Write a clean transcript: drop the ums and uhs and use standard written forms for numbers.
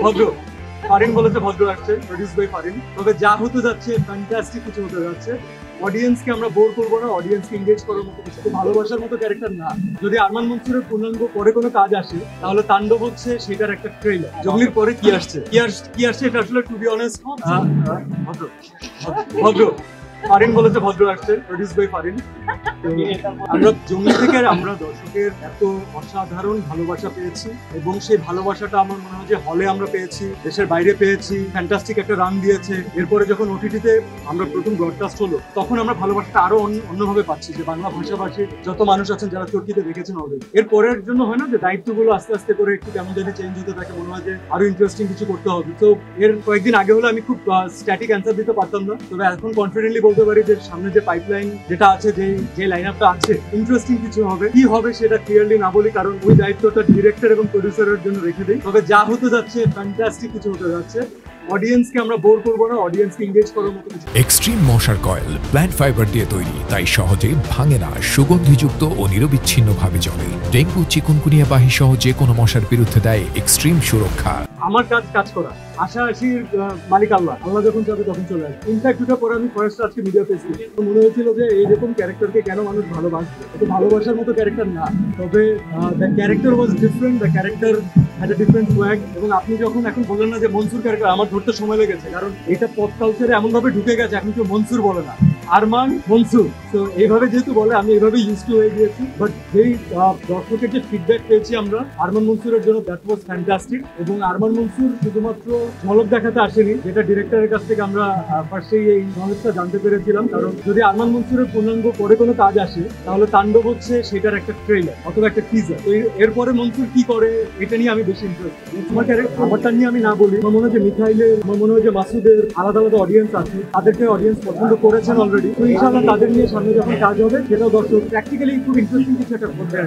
ভদ্র ফারিন বলেছে ভদ্র আসছে, প্রডিউস বাই ফারিন। তবে যা হতে যাচ্ছে ফ্যান্টাস্টিক কিছু হতে যাচ্ছে। অডিয়েন্সকে আমরা বোর করবো না, অডিয়েন্সকে এঙ্গেজ করার মতো কিছু, ভালোবাসার মতো ক্যারেক্টার না। যদি আরমান মনসুরের পূর্ণাঙ্গ পরে কোনো কাজ আসে তাহলে তাণ্ডব হচ্ছে সেটার একটা ট্রেলার। জঙ্গলির পরে কি আসছে, কি আসছে এটা আসলে টু বি অনেস্ট ভদ্র ভদ্র ফারিন বলেছে ভদ্র আসছে, প্রডিউস বাই ফারিন। তো আমরা জঙ্গলি থেকে আমরা দর্শকের এত অসাধারণ ভালোবাসা পেয়েছি এবং সেই ভালোবাসাটা আমার মনে হয় যে হলে আমরা পেয়েছি, দেশের বাইরে পেয়েছি, ফ্যান্টাস্টিক একটা রান দিয়েছে। এরপরে যখন ওটিটিতে আমরা প্রথম ব্রডকাস্ট হলো তখন আমরা ভালোবাসাটা আরো অন্যভাবে পাচ্ছি, যে বাংলা ভাষাভাষী যত মানুষ আছেন যারা চরকিতে দেখেছেন অলরেডি। এর পরের জন্য হয় না যে দায়িত্বগুলো আস্তে আস্তে করে একটু কেমন জানি চেঞ্জ হতে থাকে, মনে হয় যে আরো ইন্টারেস্টিং কিছু করতে হবে। তো এর কয়েকদিন আগে হলে আমি খুব স্ট্যাটিক অ্যান্সার দিতে পারতাম না, তবে এখন কনফিডেন্টলি বলতে পারি যে সামনে যে পাইপলাইন যেটা আছে, যে লাইন আপটা আছে, ইন্টারেস্টিং কিছু হবে। কি হবে সেটা ক্লিয়ারলি না বলি, কারণ ওই দায়িত্বটা ডিরেক্টর এবং প্রডিউসারের জন্য রেখে দিই। তবে যা হতে যাচ্ছে ফ্যান্টাস্টিক কিছু হতে যাচ্ছে। অডিয়েন্সকে আমরা বোর করবো না, অডিয়েন্সকে এঙ্গেজ করার মতো কিছু। এক্সট্রিম মশার কয়েল প্ল্যান্ট ফাইবার দিয়ে তৈরি, তাই সহজে ভাঙে না, সুগন্ধিযুক্ত ও নিরবিচ্ছিন্নভাবে জ্বলে। ডেঙ্গু, চিকুনগুনিয়া বাহি সহ যে কোনো মশার বিরুদ্ধে দেয় এক্সট্রিম সুরক্ষা। আমার কাজ করা, আশাআশির মালিক আল্লাহ। আল্লাহ যখন চাবে তখন চলে আসবে। ইনফ্যাক্ট দুটো পরে আমি ফার্স্ট আজকে মিডিয়া ফেসি মনে হয়েছিল যে এইরকম ক্যারেক্টারকে কেন মানুষ ভালোবাসবে, এটা ভালোবাসার মতো ক্যারেক্টার না। তবে the character was different, the character had a different wag. এবং আপনি যখন এখন বললেন না যে মনসুর ক্যারেক্টার, আমার ধরতে সময় লেগেছে, কারণ এটা পপ কালচারে এমন ভাবে ঢুকে গেছে এখন কেউ মনসুর বলে না, আরমান মনসুর। তো এইভাবে যেহেতু বলে আমি এইভাবে ইউজ টু হয়ে গিয়েছি। বাট যেই দর্শকের যে ফিডব্যাক পেয়েছি আমরা আরমান মনসুরের জন্য, দ্যাট ওয়াজ ফ্যান্টাস্টিক। এবং আরমান মনসুর শুধুমাত্র ঝলক দেখাতে আসেনি, যেটা ডিরেক্টরের কাছ থেকে আমরা ফার্স্টেই এই নলেজটা জানতে পেরেছিলাম। কারণ যদি আরমান মনসুরের পূর্ণাঙ্গ পরে কোনো কাজ আসে তাহলে তাণ্ডব হচ্ছে সেটার একটা ট্রেলার অথবা একটা টিজার। তো এরপরে মনসুর কি করে এটা নিয়ে আমি বেশি ইন্টারেস্টেড। আমারটা নিয়ে আমি না বলি, আমার মনে হয় যে মিথাইলের, আমার মনে হয় যে মাসুদের আলাদা আলাদা অডিয়েন্স আছে, তাদেরকে অডিয়েন্স পছন্দ করেছেন অলরেডি। তো ইনশাআল্লাহ তাদের নিয়ে সামনে যখন কাজ হবে সেটাও দর্শক প্র্যাকটিক্যালি খুব ইন্টারেস্টিং কিছু একটা করবে।